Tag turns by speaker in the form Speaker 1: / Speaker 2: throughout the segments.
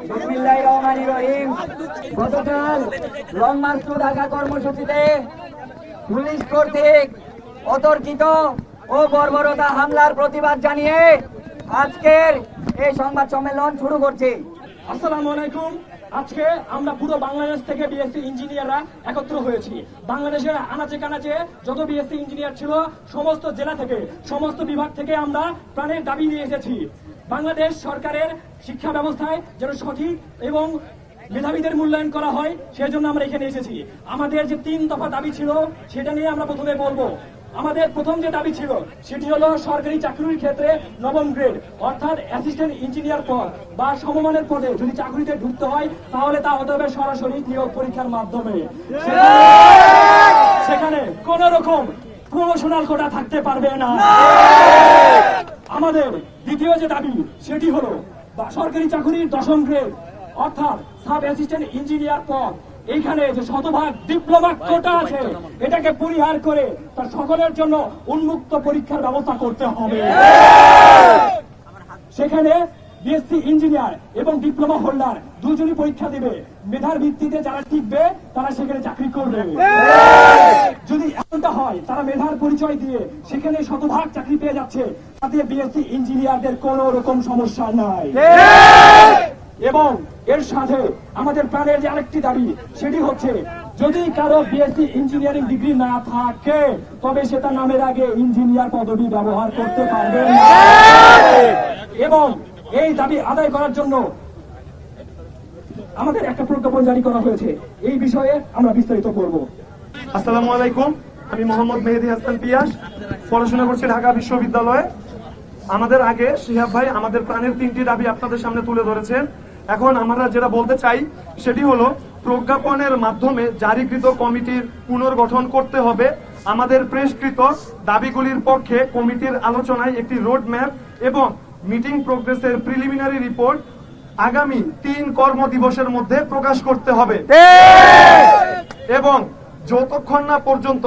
Speaker 1: বিসমিল্লাহির রহমানির রহিম। গতকাল লং মার্চ টু ঢাকা কর্মসূচিতে পুলিশ কর্তৃক অতর্কিত ও বর্বরতা হামলার প্রতিবাদ জানিয়ে আজকের এই সংবাদ সম্মেলন শুরু করছি।
Speaker 2: আসসালামু আলাইকুম। আজকে আমরা পুরো বাংলাদেশ থেকে বিএসসি ইঞ্জিনিয়াররা একত্র হয়েছি। বাংলাদেশের আনাচে কানাচে যত বিএসসি ইঞ্জিনিয়ার ছিল সমস্ত জেলা থেকে, সমস্ত বিভাগ থেকে আমরা প্রাণের দাবি নিয়ে এসেছি। বাংলাদেশ সরকারের শিক্ষা ব্যবস্থায় যেন সঠিক এবং মেধাবীদের মূল্যায়ন করা হয়, সেজন্য আমরা এখানে এসেছি। আমাদের যে 3 দফা দাবি ছিল সেটা নিয়ে আমরা প্রথমে বলবো। আমাদের প্রথম যে দাবি ছিল সেটি হলো সরকারি চাকরির ক্ষেত্রে নবম গ্রেড অর্থাৎ অ্যাসিস্ট্যান্ট ইঞ্জিনিয়ার পদ বা সমমানের পদে যদি চাকরিতে ঢুকতে হয় তাহলে তা হতে হবে সরাসরি নিয়োগ পরীক্ষার মাধ্যমে। সেখানে কোন রকম প্রমোশনাল কোটা থাকতে পারবে না। আমাদের দ্বিতীয় যে দাবি সেটি হলো সরকারি চাকরির 10ম গ্রেড অর্থাৎ সাব অ্যাসিস্ট্যান্ট ইঞ্জিনিয়ার পদ, এইখানে যে শতভাগ ডিপ্লোমা কোটা আছে এটাকে পরিহার করে তার সকলের জন্য উন্মুক্ত পরীক্ষার ব্যবস্থা করতে হবে। সেখানে বিএসসি ইঞ্জিনিয়ার এবং ডিপ্লোমা হোল্ডার দুজনই পরীক্ষা দিবে। মেধার ভিত্তিতে যারা টিকবে তারা সেখানে চাকরি করবে। যদি এমনটা হয় তারা মেধার পরিচয় দিয়ে সেখানে শতভাগ চাকরি পেয়ে যাচ্ছে, তাতে বিএসসি ইঞ্জিনিয়ারদের কোন রকম সমস্যা নাই। এবং এর সাথে আমাদের প্রাণের যে আরেকটি দাবি সেটি হচ্ছে যদি কারো বিএসসি ইঞ্জিনিয়ারিং ডিগ্রি না থাকে তবে সে তার নামের আগে ইঞ্জিনিয়ার পদবি ব্যবহার করতে পারবে না। এবং এই দাবি আদায় করার জন্য আমাদের একটা প্রজ্ঞাপন জারি করা হয়েছে। এই বিষয়ে আমরা বিস্তারিত করব।
Speaker 3: আসসালামু আলাইকুম, আমি মোহাম্মদ মেহেদী হাসান পিয়াস, পড়াশোনা করছি ঢাকা বিশ্ববিদ্যালয়ে। আমাদের আগে শিহাব ভাই আমাদের প্রাণের 3টি দাবি আপনাদের সামনে তুলে ধরেছেন। এখন আমরা যেটা বলতে চাই সেটি হলো প্রজ্ঞাপনের মাধ্যমে জারিকৃত কমিটির পুনর্গঠন করতে হবে। আমাদের প্রেসকৃত দাবিগুলির পক্ষে কমিটির আলোচনায় একটি রোড ম্যাপ এবং মিটিং প্রোগ্রেসের প্রিলিমিনারি রিপোর্ট আগামী 3 কর্মদিবসের মধ্যে প্রকাশ করতে হবে এবং যতক্ষণ না পর্যন্ত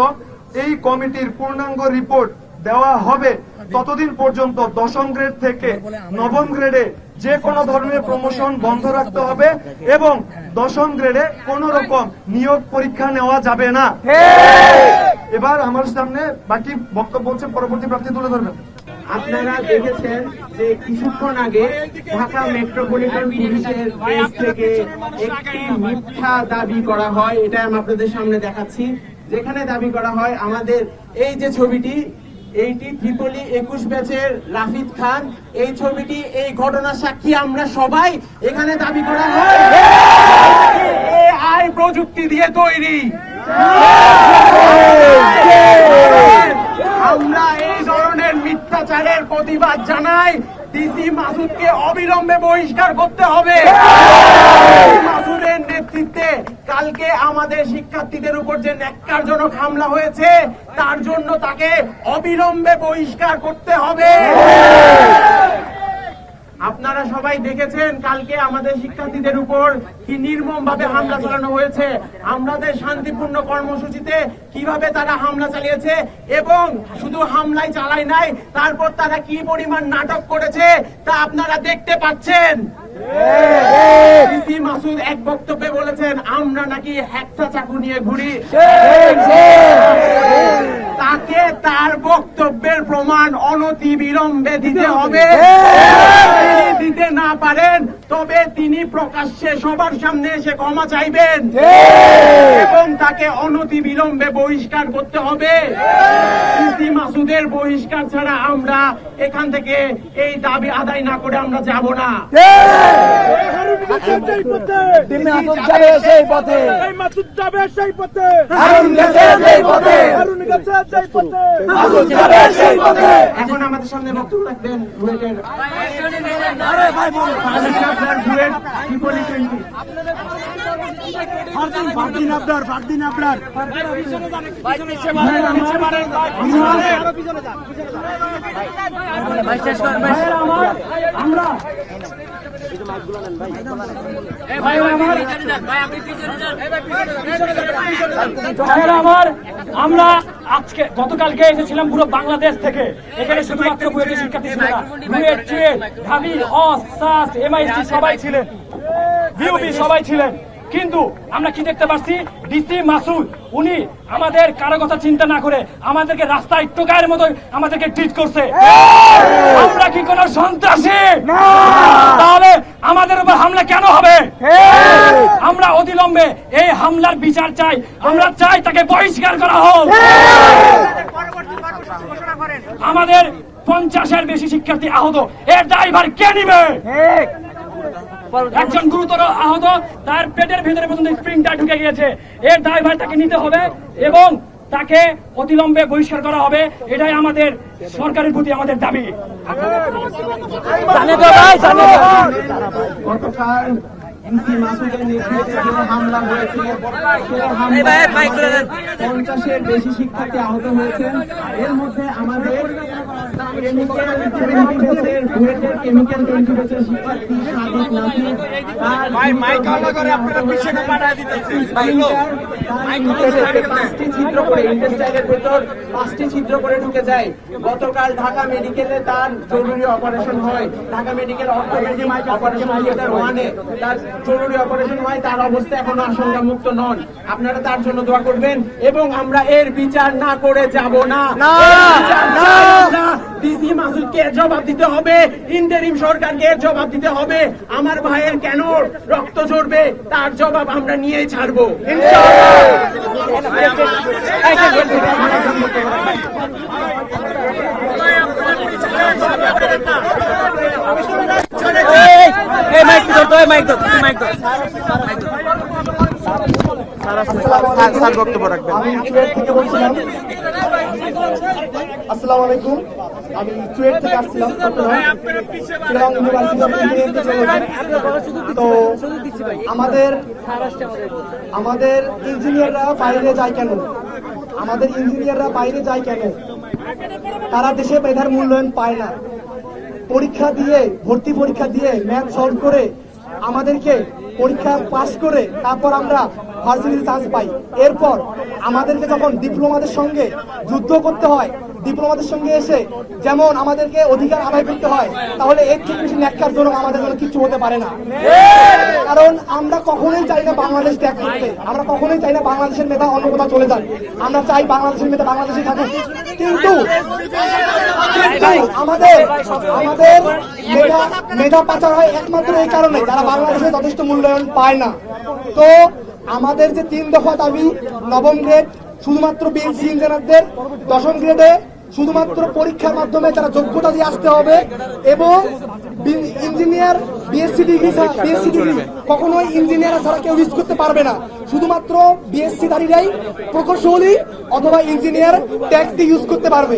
Speaker 3: এই কমিটির পূর্ণাঙ্গ রিপোর্ট দেওয়া হবে ততদিন পর্যন্ত 10ম গ্রেড থেকে 9ম গ্রেডে যে কোনো ধরনের প্রমোশন বন্ধ রাখতে হবে এবং 10ম গ্রেডে কোন রকম নিয়োগ পরীক্ষা নেওয়া যাবে না। এবার আমার সামনে বাকি বক্তব্য হচ্ছে পরবর্তী প্রার্থী তুলে ধরবেন।
Speaker 4: আপনারা দেখেছেন যে কিছুক্ষণ আগে ঢাকা মেট্রোপলিটন পুলিশের পেজ থেকে একটি মিথ্যা দাবি করা হয়। এটা আমি আপনাদের সামনে দেখাচ্ছি, যেখানে দাবি করা হয় আমাদের এই যে ছবিটি, এইটি ট্রিপলি 21 ব্যাচের রাফিদ খান, এই ছবিটি এই ঘটনার সাক্ষী আমরা সবাই। এখানে দাবি করা হয় এআই প্রযুক্তি দিয়ে তৈরি। আমরা এই ধরনের মিথ্যাচারের প্রতিবাদ জানাই। ডিসি মাসুদকে অবিলম্বে বহিষ্কার করতে হবে। মাসুদের নেতৃত্বে কালকে আমাদের শিক্ষার্থীদের উপর যে ন্যাক্কারজনক হামলা হয়েছে তার জন্য তাকে অবিলম্বে বহিষ্কার করতে হবে। আপনারা সবাই দেখেছেন কালকে আমাদের শিক্ষার্থীদের উপর কি নির্মম ভাবে হামলা চালানো হয়েছে। আমাদের শান্তিপূর্ণ কর্মসূচিতে কিভাবে তারা হামলা চালিয়েছে এবং শুধু হামলাই চালায় নাই, তারপর তারা কি পরিমাণ নাটক করেছে তা আপনারা দেখতে পাচ্ছেন। ডিসি মাসুদ এক বক্তব্যে বলেছেন আমরা নাকি হ্যাকসা চাকু নিয়ে ঘুরি। তাকে তার বক্তব্যের প্রমাণ অনতি বিলম্বে দিতে হবে। যদি দিতে না পারেন তবে তিনি প্রকাশ্যে সবার সামনে এসে ক্ষমা চাইবেন এবং তাকে অনতি বিলম্বে বহিষ্কার করতে হবে। ডিসি মাসুদের বহিষ্কার ছাড়া আমরা এখান থেকে এই দাবি আদায় না করে আমরা যাব না। এখন আমাদের সামনে বক্তব্য রাখবেন
Speaker 2: আমরা আমরা আজকে গতকালকে এসেছিলাম পুরো বাংলাদেশ থেকে। এখানে শুধুমাত্র বুয়েটের শিক্ষার্থী ছিল না, বুয়েট, ঢাবি, হস, সাস, এমআইটি সবাই ছিলেন। বিওপি সবাই ছিলেন, কিন্তু আমরা কি দেখতে পাচ্ছি, ডিসি মাসুদ উনি আমাদের কারো কথা চিন্তা না করে আমাদেরকে রাস্তায় টোকায়ের মতো আমাদেরকে ট্রিট করছে। আমরা কি কোনো সন্ত্রাসী? তাহলে আমাদের উপর হামলা কেন হবে? আমরা অবিলম্বে এই হামলার বিচার চাই, আমরা চাই তাকে বহিষ্কার করা হোক। আমাদের 50-এর বেশি শিক্ষার্থী আহত, এর দায়ভার কে নিবে? একজন গুরুতর আহত, তার পেটের ভিতরে পর্যন্ত স্প্রিংটা ঢুকে গিয়েছে, এর দায়ভার তাকে নিতে হবে এবং তাকে অবিলম্বে বহিষ্কার করা হবে। এটাই আমাদের সরকারের প্রতি আমাদের দাবি।
Speaker 4: গতকাল ডিসি মাসুদের নেতৃত্বে যে হামলা হয়েছে, সেই হামলায় 50-এর বেশি শিক্ষার্থী আহত হয়েছেন। এর মধ্যে আমাদের কেমিক্যাল ভেন্টিলেশন শিক্ষার্থী সাদিক নাসির, তার 5টি ছিদ্র করে ইন্টেস্টাইনের ভেতর 5টি ছিদ্র করে ঢুকে যায়। গতকাল ঢাকা মেডিকেলে তার জরুরি অপারেশন হয়, Dhaka medical orthopaedic operation theatre 1-এ তার জরুরি অপারেশন হয়। তার অবস্থা এখনো আশঙ্কা মুক্ত নন। আপনারা তার জন্য দোয়া করবেন এবং আমরা এর বিচার না করে যাব না। ডিসি মাসুদকে জবাব দিতে হবে, ইন্টারিম সরকারকে জবাব দিতে হবে। আমার ভাইয়ের কেন রক্ত ঝরবে তার জবাব আমরা নিয়েই ছাড়বো
Speaker 5: আমি চুয়েট থেকে বলছিলাম। আসসালামু আলাইকুম, আমি চুয়েট থেকে আসছিলাম, চিটাগং ইউনিভার্সিটি অফ ইঞ্জিনিয়ারিং তো আমাদের ইঞ্জিনিয়াররা বাইরে যায় কেন? আমাদের ইঞ্জিনিয়াররা বাইরে যায় কেন? তারা দেশে মেধার মূল্যায়ন পায় না। পরীক্ষা দিয়ে, ভর্তি পরীক্ষা দিয়ে ম্যাথ সলভ করে আমাদেরকে পরীক্ষা পাস করে তারপর আমরা ভার্সিটিতে চান্স পাই। এরপর আমাদেরকে যখন ডিপ্লোমাদের সঙ্গে যুদ্ধ করতে হয়, ডিপ্লোমাদের সঙ্গে এসে যেমন আমাদেরকে অধিকার আদায় করতে হয়, তাহলে এর থেকে বেশি ন্যাক্কারজনক আমাদের জন্য কিছু হতে পারে না। কারণ আমরা কখনোই চাই না বাংলাদেশ ত্যাগ করতে, আমরা কখনোই চাই না বাংলাদেশের মেধা অন্য কোথাও চলে যান। আমরা চাই বাংলাদেশের মেধা বাংলাদেশে থাকুক, কিন্তু আমাদের মেধা পাচার হয় একমাত্র এই কারণে যারা বাংলাদেশে যথেষ্ট মূল্যায়ন পায় না। তো আমাদের যে 3 দফা দাবি, নবম গ্রেড শুধুমাত্র বিএসসি ইঞ্জিনিয়ারদের, 10ম গ্রেডে শুধুমাত্র পরীক্ষার মাধ্যমে তারা যোগ্যতা দিয়ে আসতে হবে এবং ইঞ্জিনিয়ার বিএসসি ডিগ্রি কখনোই ইঞ্জিনিয়ার ছাড়া কেউ ইউজ করতে পারবে না। শুধুমাত্র বিএসসি ধারীরাই প্রকৌশলী অথবা ইঞ্জিনিয়ার ট্যাক্স দিয়ে ইউজ করতে পারবে।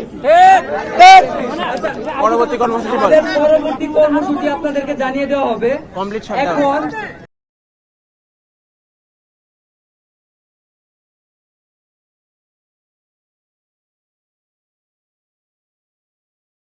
Speaker 1: পরবর্তী কর্মসূচি আপনাদেরকে জানিয়ে দেওয়া হবে। এখন